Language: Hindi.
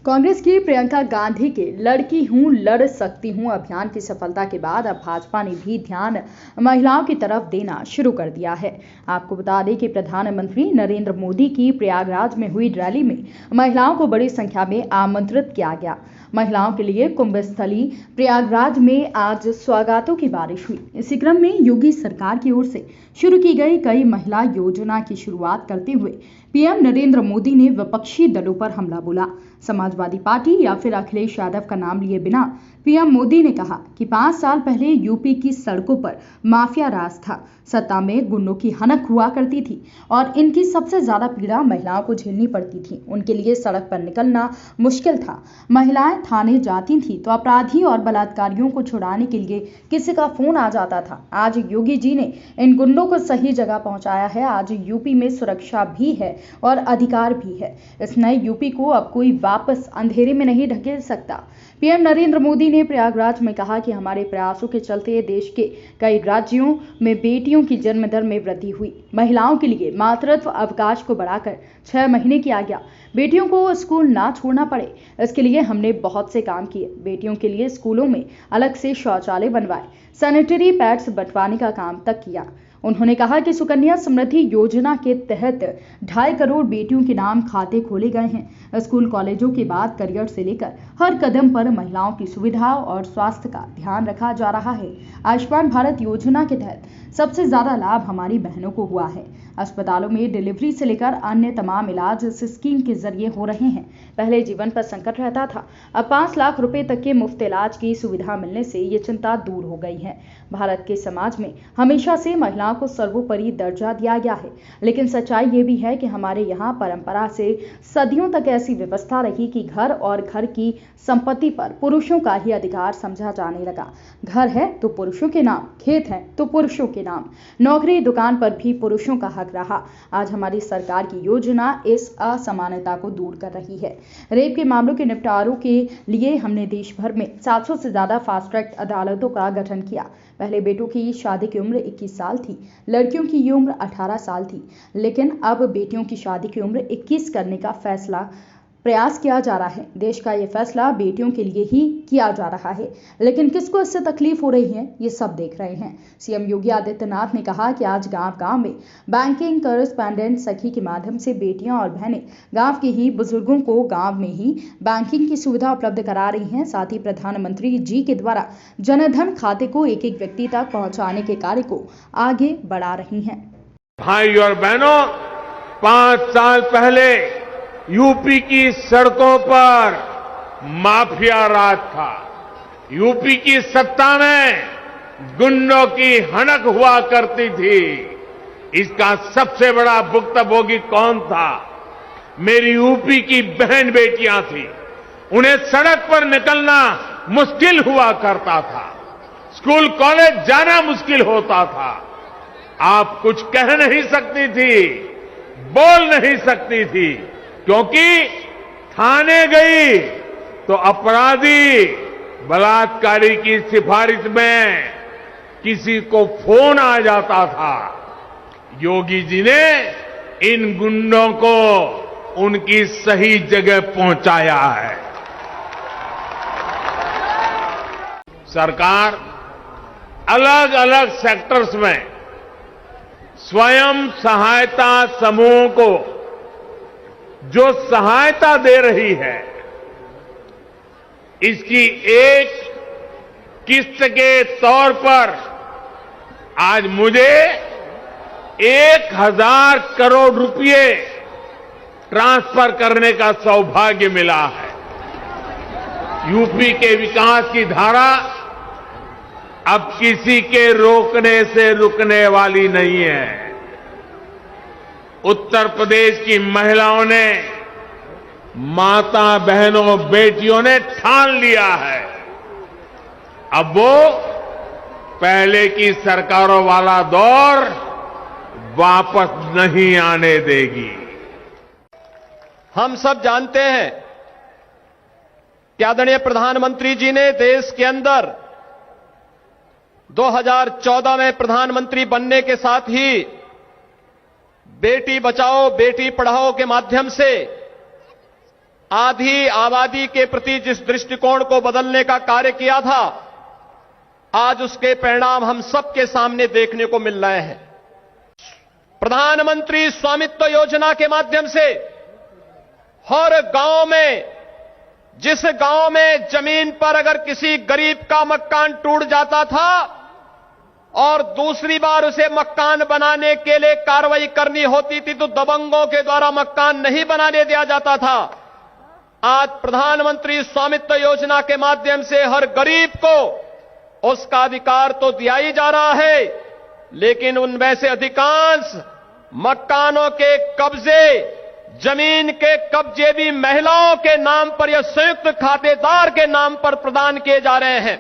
कांग्रेस की प्रियंका गांधी के लड़की हूं लड़ सकती हूं अभियान की सफलता के बाद अब भाजपा ने भी ध्यान महिलाओं की तरफ देना शुरू कर दिया है। आपको बता दें कि प्रधानमंत्री नरेंद्र मोदी की प्रयागराज में हुई रैली में महिलाओं को बड़ी संख्या में आमंत्रित किया गया। महिलाओं के लिए कुंभ स्थली प्रयागराज में आज सौगातों की बारिश हुई। इसी क्रम में योगी सरकार की ओर से शुरू की गई कई महिला योजना की शुरुआत करते हुए पीएम नरेंद्र मोदी ने विपक्षी दलों पर हमला बोला। समाजवादी पार्टी या फिर अखिलेश यादव का नाम लिए बिना पीएम मोदी ने कहा कि 5 साल पहले यूपी की सड़कों पर माफिया राज था, सत्ता में गुंडों की हनक हुआ करती थी और इनकी सबसे ज्यादा पीड़ा महिलाओं को झेलनी पड़ती थी। उनके लिए सड़क पर निकलना मुश्किल था। महिलाएं थाने जाती थी तो अपराधी और बलात्कारियों को छुड़ाने के लिए किसी का फोन आ जाता था। आज योगी जी ने इन गुंडों को सही जगह पहुंचाया है। आज यूपी में सुरक्षा भी है और अधिकार भी है। इस नए यूपी को अब कोई वापस अंधेरे में नहीं ढकेल सकता। पीएम नरेंद्र मोदी ने प्रयागराज में कहा कि हमारे प्रयासों के चलते देश के कई राज्यों में बेटियों की जन्म दर में वृद्धि हुई। महिलाओं के लिए मातृत्व अवकाश को बढ़ाकर 6 महीने किया गया। बेटियों को स्कूल ना छोड़ना पड़े, इसके लिए हमने बहुत से काम किए। बेटियों के लिए स्कूलों में अलग से शौचालय बनवाए, सैनिटरी पैड्स बंटवाने का काम तक किया। उन्होंने कहा कि सुकन्या समृद्धि योजना के तहत 2.5 करोड़ बेटियों के नाम खाते खोले गए हैं। स्कूल कॉलेजों के बाद करियर से लेकर हर कदम पर महिलाओं की सुविधा और स्वास्थ्य का ध्यान रखा जा रहा है। आयुष्मान भारत योजना के तहत सबसे ज्यादा लाभ हमारी बहनों को हुआ है। अस्पतालों में डिलीवरी से लेकर अन्य तमाम इलाज इस स्कीम के जरिए हो रहे हैं। पहले जीवन पर संकट रहता था, अब 5 लाख रुपए तक के मुफ्त इलाज की सुविधा मिलने से ये चिंता दूर हो गई है। भारत के समाज में हमेशा से महिलाओं को सर्वोपरि दर्जा दिया गया है, लेकिन सच्चाई ये भी है कि हमारे यहाँ परंपरा से सदियों तक ऐसी व्यवस्था रही कि घर और घर की संपत्ति पर पुरुषों का ही अधिकार समझा जाने लगा। घर है तो पुरुषों के नाम, खेत है तो पुरुषों के नाम, नौकरी दुकान पर भी पुरुषों का हक रहा। आज हमारी सरकार की योजना इस असमानता को दूर कर रही है। रेप के मामलों के निपटारों के लिए हमने देश भर में 700 से ज्यादा फास्ट ट्रैक अदालतों का गठन किया। पहले बेटों की शादी की उम्र 21 साल थी, लड़कियों की ये उम्र 18 साल थी, लेकिन अब बेटियों की शादी की उम्र 21 करने का प्रयास किया जा रहा है। देश का ये फैसला बेटियों के लिए ही किया जा रहा है, लेकिन किसको इससे तकलीफ हो रही है ये सब देख रहे हैं। सीएम योगी आदित्यनाथ ने कहा कि आज गांव-गांव में बैंकिंग कॉरेस्पॉन्डेंट सखी के माध्यम से बेटियां और बहनें गांव के ही बुजुर्गों को गांव में ही बैंकिंग की सुविधा उपलब्ध करा रही हैं। साथ ही प्रधानमंत्री जी के द्वारा जनधन खाते को एक-एक व्यक्ति तक पहुंचाने के कार्य को आगे बढ़ा रही हैं। भाई और बहनों, 5 साल पहले यूपी की सड़कों पर माफिया राज था। यूपी की सत्ता में गुंडों की हनक हुआ करती थी। इसका सबसे बड़ा भुक्तभोगी कौन था? मेरी यूपी की बहन बेटियां थी। उन्हें सड़क पर निकलना मुश्किल हुआ करता था, स्कूल कॉलेज जाना मुश्किल होता था। आप कुछ कह नहीं सकती थी, बोल नहीं सकती थी, क्योंकि थाने गई तो अपराधी बलात्कारी की सिफारिश में किसी को फोन आ जाता था। योगी जी ने इन गुंडों को उनकी सही जगह पहुंचाया है। सरकार अलग अलग सेक्टर्स में स्वयं सहायता समूहों को जो सहायता दे रही है, इसकी एक किस्त के तौर पर आज मुझे 1000 करोड़ रुपए ट्रांसफर करने का सौभाग्य मिला है। यूपी के विकास की धारा अब किसी के रोकने से रुकने वाली नहीं है। उत्तर प्रदेश की महिलाओं ने, माता बहनों बेटियों ने ठान लिया है, अब वो पहले की सरकारों वाला दौर वापस नहीं आने देगी। हम सब जानते हैं कि आदरणीय प्रधानमंत्री जी ने देश के अंदर 2014 में प्रधानमंत्री बनने के साथ ही बेटी बचाओ बेटी पढ़ाओ के माध्यम से आधी आबादी के प्रति जिस दृष्टिकोण को बदलने का कार्य किया था, आज उसके परिणाम हम सबके सामने देखने को मिल रहे हैं। प्रधानमंत्री स्वामित्व योजना के माध्यम से हर गांव में, जिस गांव में जमीन पर अगर किसी गरीब का मकान टूट जाता था और दूसरी बार उसे मकान बनाने के लिए कार्रवाई करनी होती थी तो दबंगों के द्वारा मकान नहीं बनाने दिया जाता था। आज प्रधानमंत्री स्वामित्व योजना के माध्यम से हर गरीब को उसका अधिकार तो दिया ही जा रहा है, लेकिन उनमें से अधिकांश मकानों के कब्जे, जमीन के कब्जे भी महिलाओं के नाम पर या संयुक्त खातेदार के नाम पर प्रदान किए जा रहे हैं।